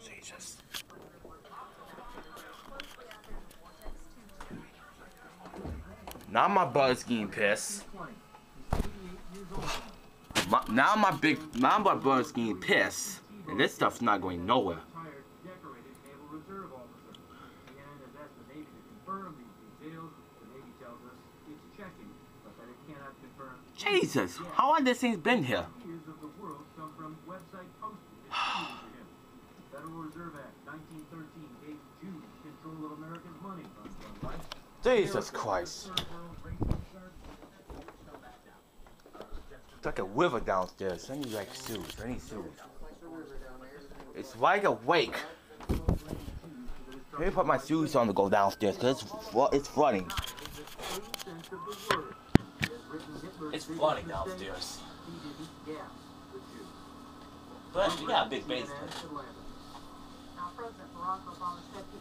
Jesus. Now my brother's getting pissed. Now my brother's getting pissed. And this stuff's not going nowhere. Jesus, how long this thing's been here? Jesus Christ. It's like a river downstairs. I need like shoes. I need shoes. It's like a wake. Let me put my shoes on to go downstairs because it's flooding. It's flooding downstairs. But we got a big basement. Now, President Barack Obama said he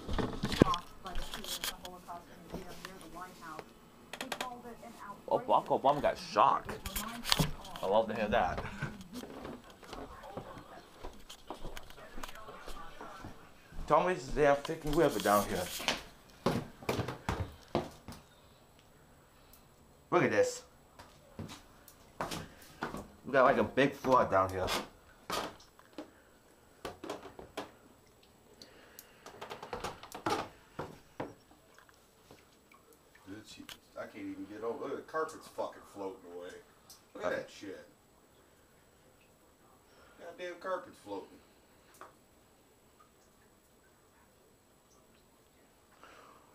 was shocked by the shooting at the Holocaust Museum near the White House. He called it an outrageous... Oh, Barack Obama got shocked. I love to hear that. Tell me this damn freaking river down here. Look at this. We got like a big flood down here. I can't even get over. Look at the carpet's fucking floating away. Look at that shit. Goddamn carpet's floating.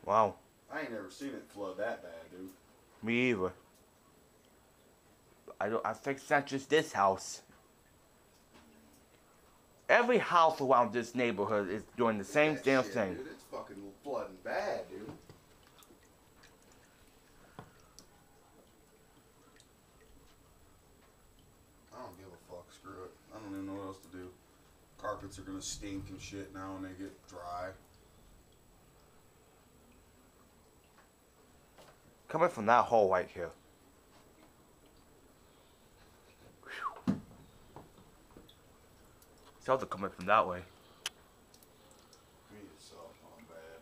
Wow. I ain't never seen it flood that bad, dude. Me either. I think it's not just this house. Every house around this neighborhood is doing the same damn thing. Dude, it's fucking flooding bad, dude. I don't give a fuck. Screw it. I don't even know what else to do. Carpets are gonna stink and shit now when they get dry. Coming from that hole right here. It's also coming from that way. Me itself on bad.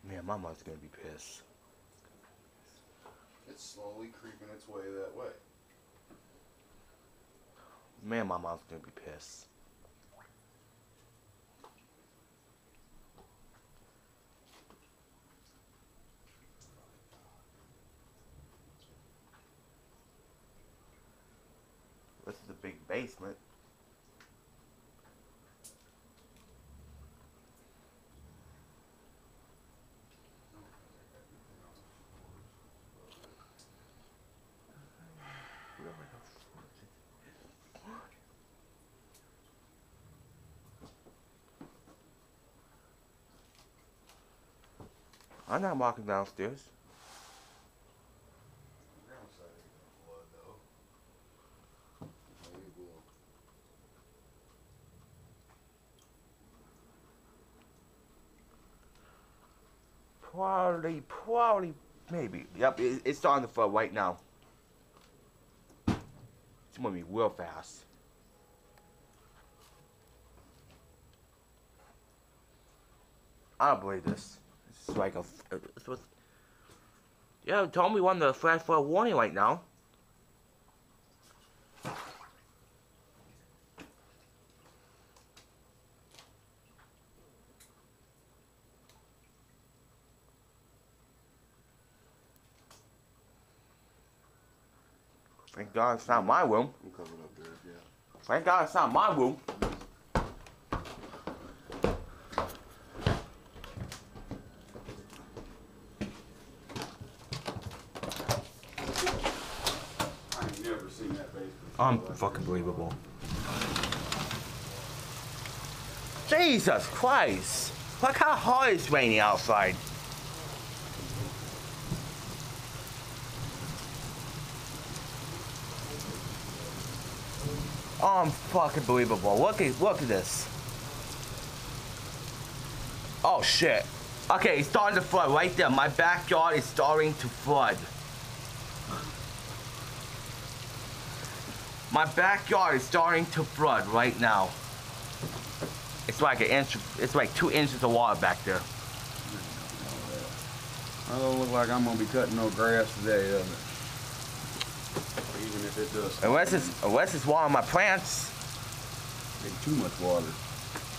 Man, my mom's gonna be pissed. It's slowly creeping its way that way. Man, my mom's gonna be pissed. This is a big basement. I'm not walking downstairs. Probably, maybe. Yep, it's starting to flood right now. It's gonna be real fast. I don't believe this. It's like a. Yeah, told me one the flash flood warning right now. Thank God it's not my room. I'm coming up there, yeah. Thank God it's not my room. I've never seen that basement. Unfucking believable. Jesus Christ! Look how hard it's raining outside. Unfucking believable. Look at this. Oh shit. Okay, it's starting to flood right there. My backyard is starting to flood. My backyard is starting to flood right now. It's like an inch, it's like 2 inches of water back there. I don't look like I'm gonna be cutting no grass today, does it? Even if it does. Unless it's watering my plants. Getting too much water.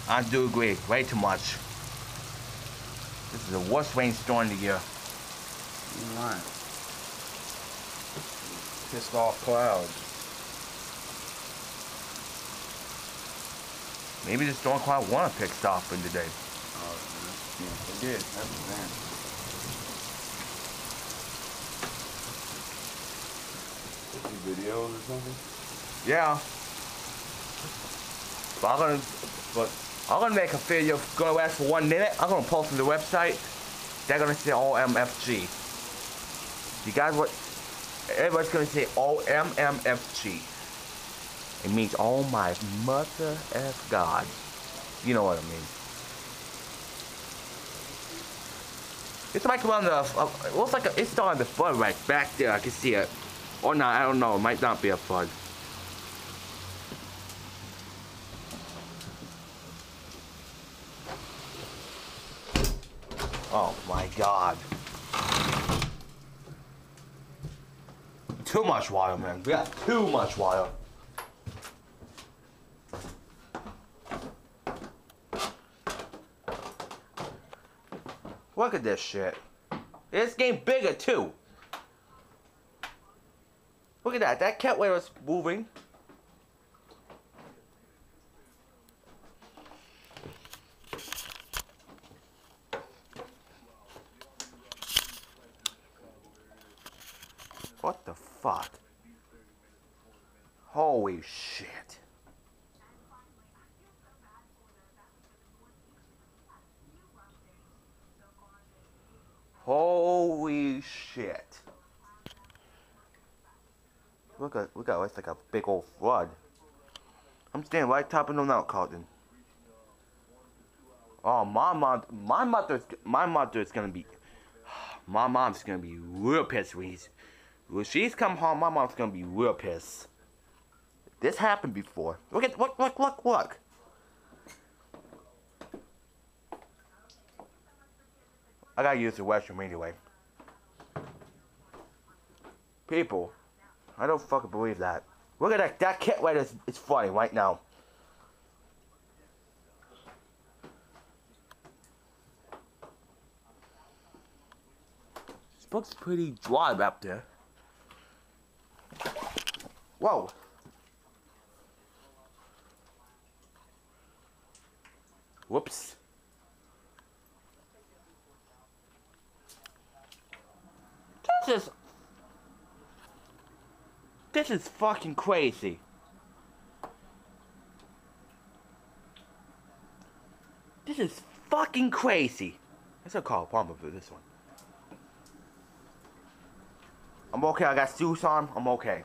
I do agree, way too much. This is the worst rainstorm of the year. Alright. Pissed off clouds. Maybe the storm cloud wanna pick stuff in today. Oh, yeah, it did. That's the thing. Videos or something? Yeah. But I'm gonna make a video gonna last for 1 minute. I'm gonna post on the website. They're gonna say OMFG. You guys what? Everybody's gonna say OMMFG. It means oh my mother F God. You know what I mean. It's like around the, it looks like it's starting to flood right back there. I can see it. Or not, I don't know. It might not be a flood. Oh my God. Too much water, man. We got too much water. Look at this shit. It's getting bigger too. Look at that. That cat was moving. What the fuck? Holy shit. Holy shit. Look at it's like a big old flood. I'm standing right top of the mountain, Carlton. Oh, my mother's gonna be, my mom's gonna be real pissed when she's come home. My mom's gonna be real pissed. This happened before. Look. I gotta use the restroom anyway. People, I don't fucking believe that. Look at that cat right is flooding right now. This looks pretty dry up there. Whoa. Whoops. This is fucking crazy. This is fucking crazy. I should call a plumber for this one. I'm okay. I got suits on. I'm okay.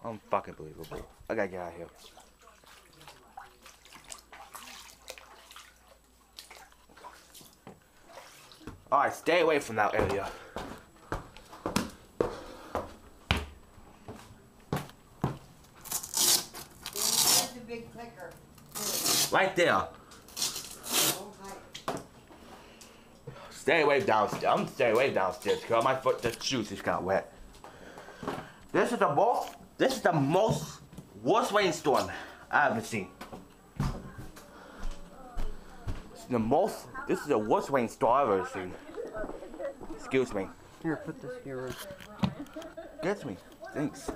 Unfucking believable. I gotta get out of here. Alright, stay away from that area. There's a big clicker. Right there. Stay away downstairs. I'm gonna stay away downstairs because my foot, the shoes just got wet. This is the most worst rainstorm I haven't seen. This is the worst rainstorm I've ever seen. Excuse me. Here, put this here. Gets me. Thanks.